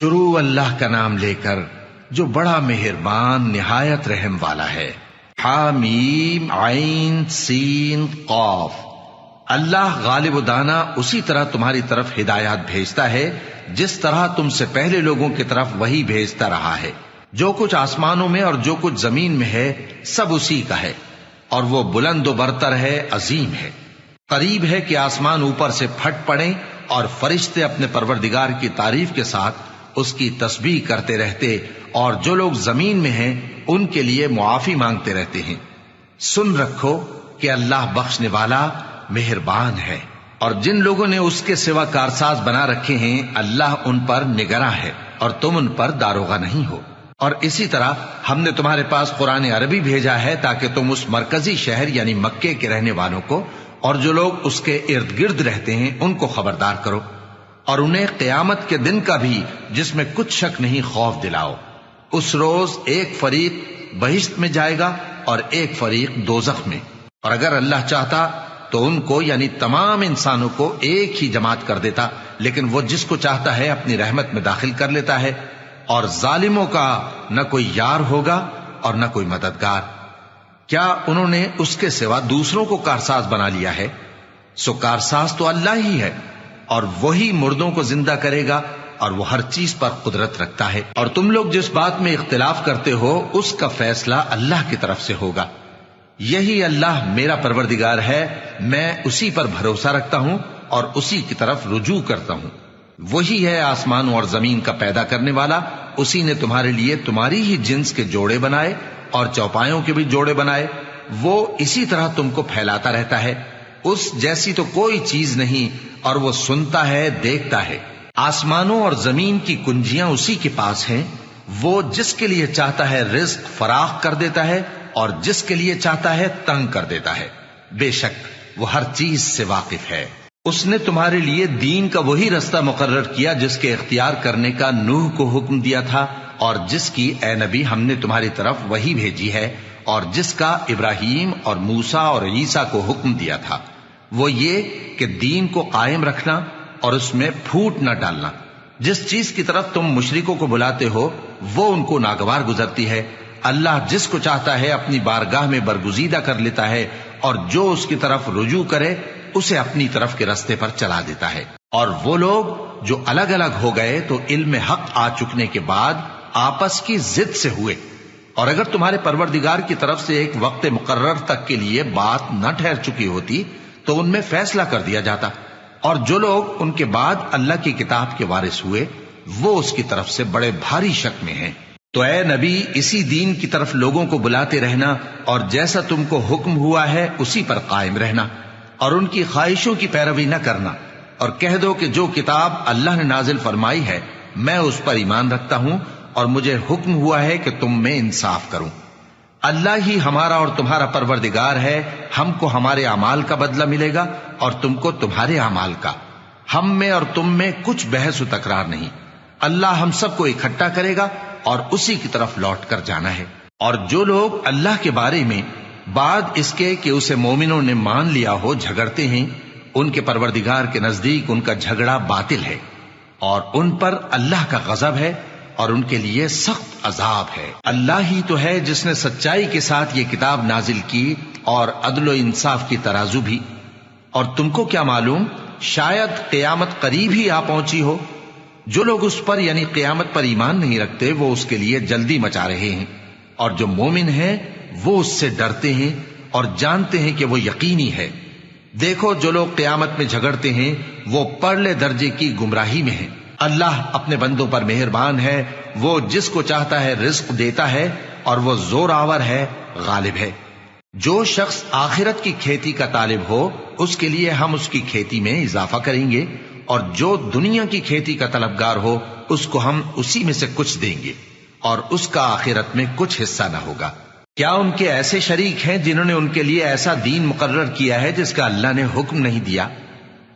شروع اللہ کا نام لے کر جو بڑا مہربان نہایت رحم والا ہے۔ حامیم عین سین قاف۔ اللہ غالب و دانا اسی طرح تمہاری طرف ہدایات بھیجتا ہے جس طرح تم سے پہلے لوگوں کی طرف وہی بھیجتا رہا ہے۔ جو کچھ آسمانوں میں اور جو کچھ زمین میں ہے سب اسی کا ہے، اور وہ بلند و برتر ہے، عظیم ہے۔ قریب ہے کہ آسمان اوپر سے پھٹ پڑیں اور فرشتے اپنے پروردگار کی تعریف کے ساتھ اس کی تسبیح کرتے رہتے، اور جو لوگ زمین میں ہیں ان کے لیے معافی مانگتے رہتے ہیں۔ سن رکھو کہ اللہ بخشنے والا مہربان ہے، اور جن لوگوں نے اس کے سوا کارساز بنا رکھے ہیں اللہ ان پر نگراں ہے، اور تم ان پر داروغہ نہیں ہو۔ اور اسی طرح ہم نے تمہارے پاس قرآن عربی بھیجا ہے تاکہ تم اس مرکزی شہر یعنی مکے کے رہنے والوں کو اور جو لوگ اس کے ارد گرد رہتے ہیں ان کو خبردار کرو، اور انہیں قیامت کے دن کا بھی جس میں کچھ شک نہیں خوف دلاؤ۔ اس روز ایک فریق بہشت میں جائے گا اور ایک فریق دوزخ میں، اور اگر اللہ چاہتا تو ان کو یعنی تمام انسانوں کو ایک ہی جماعت کر دیتا، لیکن وہ جس کو چاہتا ہے اپنی رحمت میں داخل کر لیتا ہے، اور ظالموں کا نہ کوئی یار ہوگا اور نہ کوئی مددگار۔ کیا انہوں نے اس کے سوا دوسروں کو کارساز بنا لیا ہے؟ سو کارساز تو اللہ ہی ہے، اور وہی مردوں کو زندہ کرے گا، اور وہ ہر چیز پر قدرت رکھتا ہے۔ اور تم لوگ جس بات میں اختلاف کرتے ہو اس کا فیصلہ اللہ کی طرف سے ہوگا۔ یہی اللہ میرا پروردگار ہے، میں اسی پر بھروسہ رکھتا ہوں اور اسی کی طرف رجوع کرتا ہوں۔ وہی ہے آسمانوں اور زمین کا پیدا کرنے والا، اسی نے تمہارے لیے تمہاری ہی جنس کے جوڑے بنائے اور چوپایوں کے بھی جوڑے بنائے۔ وہ اسی طرح تم کو پھیلاتا رہتا ہے، اس جیسی تو کوئی چیز نہیں، اور وہ سنتا ہے، دیکھتا ہے۔ آسمانوں اور زمین کی کنجیاں اسی کے پاس ہیں، وہ جس کے لیے چاہتا ہے رزق فراخ کر دیتا ہے اور جس کے لیے چاہتا ہے تنگ کر دیتا ہے۔ بے شک وہ ہر چیز سے واقف ہے۔ اس نے تمہارے لیے دین کا وہی رستہ مقرر کیا جس کے اختیار کرنے کا نوح کو حکم دیا تھا، اور جس کی اے نبی ہم نے تمہاری طرف وہی بھیجی ہے، اور جس کا ابراہیم اور موسیٰ اور عیسیٰ کو حکم دیا تھا۔ وہ یہ کہ دین کو قائم رکھنا اور اس میں پھوٹ نہ ڈالنا۔ جس چیز کی طرف تم مشرکوں کو بلاتے ہو وہ ان کو ناگوار گزرتی ہے۔ اللہ جس کو چاہتا ہے اپنی بارگاہ میں برگزیدہ کر لیتا ہے، اور جو اس کی طرف رجوع کرے اسے اپنی طرف کے رستے پر چلا دیتا ہے۔ اور وہ لوگ جو الگ الگ ہو گئے تو علم حق آ چکنے کے بعد آپس کی ضد سے ہوئے، اور اگر تمہارے پروردگار کی طرف سے ایک وقت مقرر تک کے لیے بات نہ ٹھہر چکی ہوتی تو ان میں فیصلہ کر دیا جاتا، اور جو لوگ ان کے بعد اللہ کی کتاب کے وارث ہوئے وہ اس کی طرف سے بڑے بھاری شک میں ہیں۔ تو اے نبی اسی دین کی طرف لوگوں کو بلاتے رہنا، اور جیسا تم کو حکم ہوا ہے اسی پر قائم رہنا، اور ان کی خواہشوں کی پیروی نہ کرنا، اور کہہ دو کہ جو کتاب اللہ نے نازل فرمائی ہے میں اس پر ایمان رکھتا ہوں، اور مجھے حکم ہوا ہے کہ تم میں انصاف کروں۔ اللہ ہی ہمارا اور تمہارا پروردگار ہے، ہم کو ہمارے اعمال کا بدلہ ملے گا اور تم کو تمہارے اعمال کا۔ ہم میں اور تم میں کچھ بحث و تکرار نہیں، اللہ ہم سب کو اکٹھا کرے گا اور اسی کی طرف لوٹ کر جانا ہے۔ اور جو لوگ اللہ کے بارے میں بعد اس کے کہ اسے مومنوں نے مان لیا ہو جھگڑتے ہیں، ان کے پروردگار کے نزدیک ان کا جھگڑا باطل ہے، اور ان پر اللہ کا غضب ہے اور ان کے لیے سخت عذاب ہے۔ اللہ ہی تو ہے جس نے سچائی کے ساتھ یہ کتاب نازل کی اور عدل و انصاف کی ترازو بھی۔ اور تم کو کیا معلوم، شاید قیامت قریب ہی آ پہنچی ہو۔ جو لوگ اس پر یعنی قیامت پر ایمان نہیں رکھتے وہ اس کے لیے جلدی مچا رہے ہیں، اور جو مومن ہیں وہ اس سے ڈرتے ہیں اور جانتے ہیں کہ وہ یقینی ہے۔ دیکھو جو لوگ قیامت میں جھگڑتے ہیں وہ پرلے درجے کی گمراہی میں ہیں۔ اللہ اپنے بندوں پر مہربان ہے، وہ جس کو چاہتا ہے رزق دیتا ہے، اور وہ زور آور ہے، غالب ہے۔ جو شخص آخرت کی کھیتی کا طالب ہو اس کے لیے ہم اس کی کھیتی میں اضافہ کریں گے، اور جو دنیا کی کھیتی کا طلبگار ہو اس کو ہم اسی میں سے کچھ دیں گے، اور اس کا آخرت میں کچھ حصہ نہ ہوگا۔ کیا ان کے ایسے شریک ہیں جنہوں نے ان کے لیے ایسا دین مقرر کیا ہے جس کا اللہ نے حکم نہیں دیا؟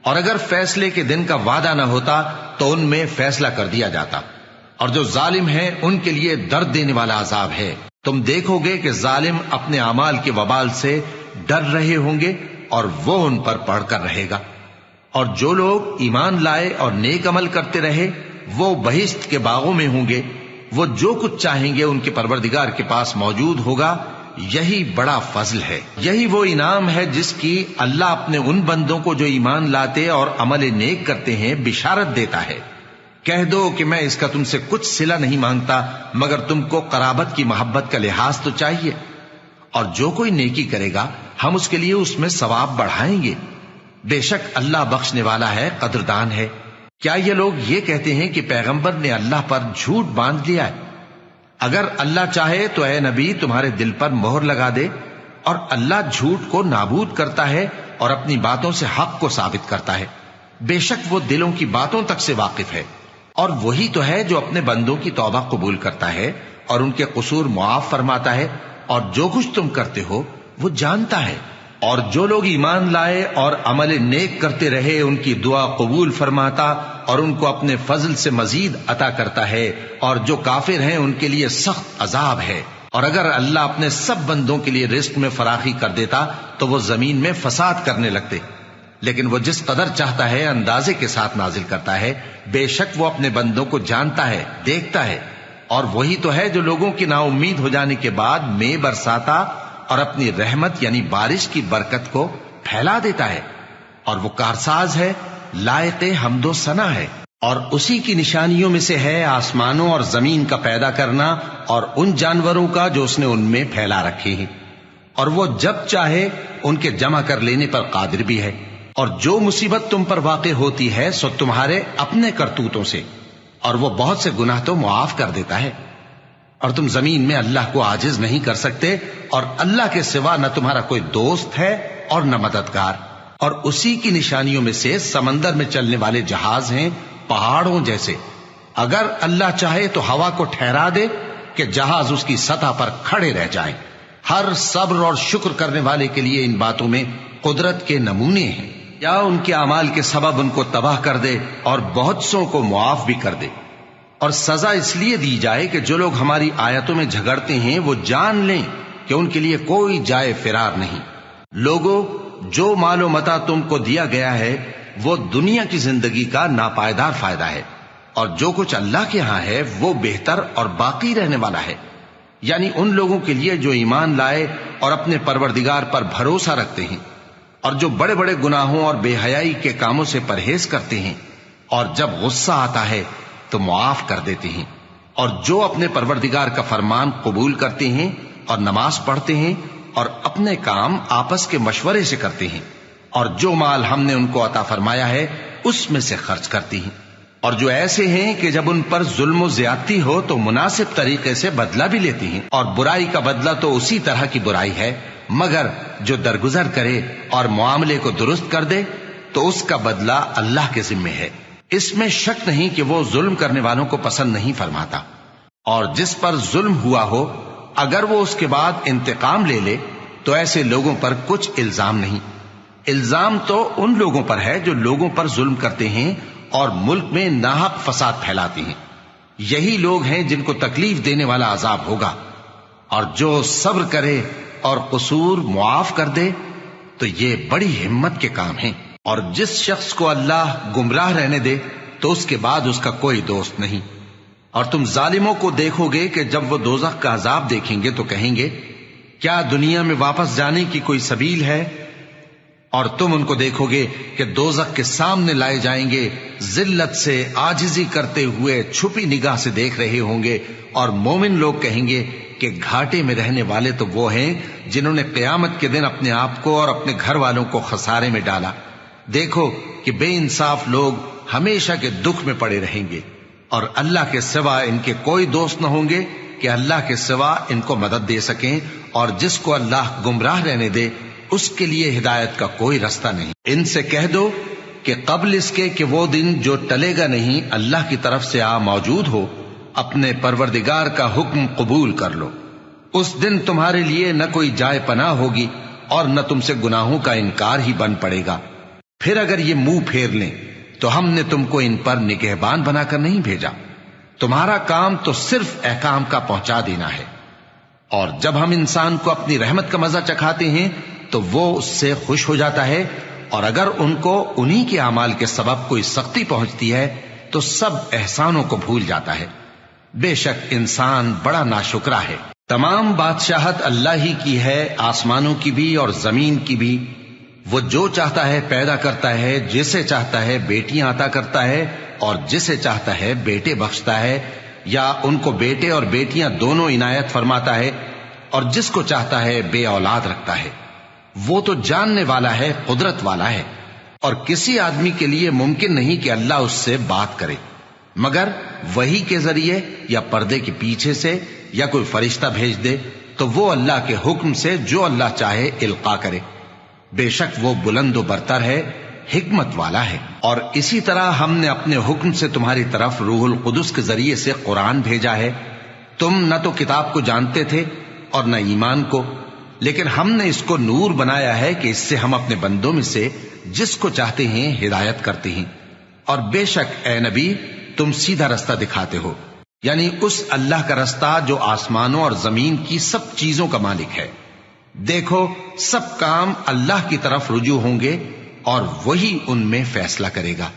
اور اگر فیصلے کے دن کا وعدہ نہ ہوتا تو ان میں فیصلہ کر دیا جاتا، اور جو ظالم ہیں ان کے لیے درد دینے والا عذاب ہے۔ تم دیکھو گے کہ ظالم اپنے اعمال کے وبال سے ڈر رہے ہوں گے اور وہ ان پر پڑھ کر رہے گا، اور جو لوگ ایمان لائے اور نیک عمل کرتے رہے وہ بہشت کے باغوں میں ہوں گے، وہ جو کچھ چاہیں گے ان کے پروردگار کے پاس موجود ہوگا۔ یہی بڑا فضل ہے، یہی وہ انعام ہے جس کی اللہ اپنے ان بندوں کو جو ایمان لاتے اور عمل نیک کرتے ہیں بشارت دیتا ہے۔ کہہ دو کہ میں اس کا تم سے کچھ صلہ نہیں مانگتا مگر تم کو قرابت کی محبت کا لحاظ تو چاہیے، اور جو کوئی نیکی کرے گا ہم اس کے لیے اس میں ثواب بڑھائیں گے۔ بے شک اللہ بخشنے والا ہے، قدردان ہے۔ کیا یہ لوگ یہ کہتے ہیں کہ پیغمبر نے اللہ پر جھوٹ باندھ لیا ہے؟ اگر اللہ چاہے تو اے نبی تمہارے دل پر مہر لگا دے، اور اللہ جھوٹ کو نابود کرتا ہے اور اپنی باتوں سے حق کو ثابت کرتا ہے۔ بے شک وہ دلوں کی باتوں تک سے واقف ہے، اور وہی تو ہے جو اپنے بندوں کی توبہ قبول کرتا ہے اور ان کے قصور معاف فرماتا ہے، اور جو کچھ تم کرتے ہو وہ جانتا ہے۔ اور جو لوگ ایمان لائے اور عمل نیک کرتے رہے ان کی دعا قبول فرماتا اور ان کو اپنے فضل سے مزید عطا کرتا ہے، اور جو کافر ہیں ان کے لیے سخت عذاب ہے۔ اور اگر اللہ اپنے سب بندوں کے لیے رزق میں فراخی کر دیتا تو وہ زمین میں فساد کرنے لگتے، لیکن وہ جس قدر چاہتا ہے اندازے کے ساتھ نازل کرتا ہے۔ بے شک وہ اپنے بندوں کو جانتا ہے، دیکھتا ہے، اور وہی تو ہے جو لوگوں کی نا امید ہو جانے کے بعد میں برساتا اور اپنی رحمت یعنی بارش کی برکت کو پھیلا دیتا ہے، اور وہ کارساز ہے، لائق حمد و ثنا ہے۔ اور اسی کی نشانیوں میں سے ہے آسمانوں اور زمین کا پیدا کرنا اور ان جانوروں کا جو اس نے ان میں پھیلا رکھے ہیں، اور وہ جب چاہے ان کے جمع کر لینے پر قادر بھی ہے۔ اور جو مصیبت تم پر واقع ہوتی ہے سو تمہارے اپنے کرتوتوں سے، اور وہ بہت سے گناہ تو معاف کر دیتا ہے۔ اور تم زمین میں اللہ کو عاجز نہیں کر سکتے، اور اللہ کے سوا نہ تمہارا کوئی دوست ہے اور نہ مددگار۔ اور اسی کی نشانیوں میں سے سمندر میں چلنے والے جہاز ہیں پہاڑوں جیسے۔ اگر اللہ چاہے تو ہوا کو ٹھہرا دے کہ جہاز اس کی سطح پر کھڑے رہ جائیں۔ ہر صبر اور شکر کرنے والے کے لیے ان باتوں میں قدرت کے نمونے ہیں۔ یا ان کے اعمال کے سبب ان کو تباہ کر دے اور بہت سو کو معاف بھی کر دے۔ اور سزا اس لیے دی جائے کہ جو لوگ ہماری آیتوں میں جھگڑتے ہیں وہ جان لیں کہ ان کے لیے کوئی جائے فرار نہیں۔ لوگوں، جو مال و متاع تم کو دیا گیا ہے وہ دنیا کی زندگی کا ناپائیدار فائدہ ہے، اور جو کچھ اللہ کے ہاں ہے وہ بہتر اور باقی رہنے والا ہے، یعنی ان لوگوں کے لیے جو ایمان لائے اور اپنے پروردگار پر بھروسہ رکھتے ہیں، اور جو بڑے بڑے گناہوں اور بے حیائی کے کاموں سے پرہیز کرتے ہیں، اور جب غصہ آتا ہے تو معاف کر دیتے ہیں، اور جو اپنے پروردگار کا فرمان قبول کرتے ہیں اور نماز پڑھتے ہیں اور اپنے کام آپس کے مشورے سے کرتے ہیں، اور جو مال ہم نے ان کو عطا فرمایا ہے اس میں سے خرچ کرتی ہیں، اور جو ایسے ہیں کہ جب ان پر ظلم و زیادتی ہو تو مناسب طریقے سے بدلہ بھی لیتی ہیں، اور برائی کا بدلہ تو اسی طرح کی برائی ہے، مگر جو درگزر کرے اور معاملے کو درست کر دے تو اس کا بدلہ اللہ کے ذمے ہے۔ اس میں شک نہیں کہ وہ ظلم کرنے والوں کو پسند نہیں فرماتا۔ اور جس پر ظلم ہوا ہو اگر وہ اس کے بعد انتقام لے لے تو ایسے لوگوں پر کچھ الزام نہیں۔ الزام تو ان لوگوں پر ہے جو لوگوں پر ظلم کرتے ہیں اور ملک میں ناحق فساد پھیلاتے ہیں، یہی لوگ ہیں جن کو تکلیف دینے والا عذاب ہوگا۔ اور جو صبر کرے اور قصور معاف کر دے تو یہ بڑی ہمت کے کام ہیں۔ اور جس شخص کو اللہ گمراہ رہنے دے تو اس کے بعد اس کا کوئی دوست نہیں۔ اور تم ظالموں کو دیکھو گے کہ جب وہ دوزخ کا عذاب دیکھیں گے تو کہیں گے کیا دنیا میں واپس جانے کی کوئی سبیل ہے؟ اور تم ان کو دیکھو گے کہ دوزخ کے سامنے لائے جائیں گے، ذلت سے عاجزی کرتے ہوئے چھپی نگاہ سے دیکھ رہے ہوں گے، اور مومن لوگ کہیں گے کہ گھاٹے میں رہنے والے تو وہ ہیں جنہوں نے قیامت کے دن اپنے آپ کو اور اپنے گھر والوں کو خسارے میں ڈالا۔ دیکھو کہ بے انصاف لوگ ہمیشہ کے دکھ میں پڑے رہیں گے، اور اللہ کے سوا ان کے کوئی دوست نہ ہوں گے کہ اللہ کے سوا ان کو مدد دے سکیں، اور جس کو اللہ گمراہ رہنے دے اس کے لیے ہدایت کا کوئی رستہ نہیں۔ ان سے کہہ دو کہ قبل اس کے کہ وہ دن جو ٹلے گا نہیں اللہ کی طرف سے آ موجود ہو، اپنے پروردگار کا حکم قبول کر لو۔ اس دن تمہارے لیے نہ کوئی جائے پناہ ہوگی اور نہ تم سے گناہوں کا انکار ہی بن پڑے گا۔ پھر اگر یہ منہ پھیر لیں تو ہم نے تم کو ان پر نگہبان بنا کر نہیں بھیجا، تمہارا کام تو صرف احکام کا پہنچا دینا ہے۔ اور جب ہم انسان کو اپنی رحمت کا مزہ چکھاتے ہیں تو وہ اس سے خوش ہو جاتا ہے، اور اگر ان کو انہی کے اعمال کے سبب کوئی سختی پہنچتی ہے تو سب احسانوں کو بھول جاتا ہے۔ بے شک انسان بڑا ناشکرا ہے۔ تمام بادشاہت اللہ ہی کی ہے، آسمانوں کی بھی اور زمین کی بھی۔ وہ جو چاہتا ہے پیدا کرتا ہے، جسے چاہتا ہے بیٹیاں عطا کرتا ہے اور جسے چاہتا ہے بیٹے بخشتا ہے، یا ان کو بیٹے اور بیٹیاں دونوں عنایت فرماتا ہے، اور جس کو چاہتا ہے بے اولاد رکھتا ہے۔ وہ تو جاننے والا ہے، قدرت والا ہے، اور کسی آدمی کے لیے ممکن نہیں کہ اللہ اس سے بات کرے مگر وحی کے ذریعے یا پردے کے پیچھے سے، یا کوئی فرشتہ بھیج دے تو وہ اللہ کے حکم سے جو اللہ چاہے القا کرے۔ بے شک وہ بلند و برتر ہے، حکمت والا ہے۔ اور اسی طرح ہم نے اپنے حکم سے تمہاری طرف روح القدس کے ذریعے سے قرآن بھیجا ہے۔ تم نہ تو کتاب کو جانتے تھے اور نہ ایمان کو، لیکن ہم نے اس کو نور بنایا ہے کہ اس سے ہم اپنے بندوں میں سے جس کو چاہتے ہیں ہدایت کرتے ہیں۔ اور بے شک اے نبی تم سیدھا رستہ دکھاتے ہو، یعنی اس اللہ کا رستہ جو آسمانوں اور زمین کی سب چیزوں کا مالک ہے۔ دیکھو سب کام اللہ کی طرف رجوع ہوں گے اور وہی ان میں فیصلہ کرے گا۔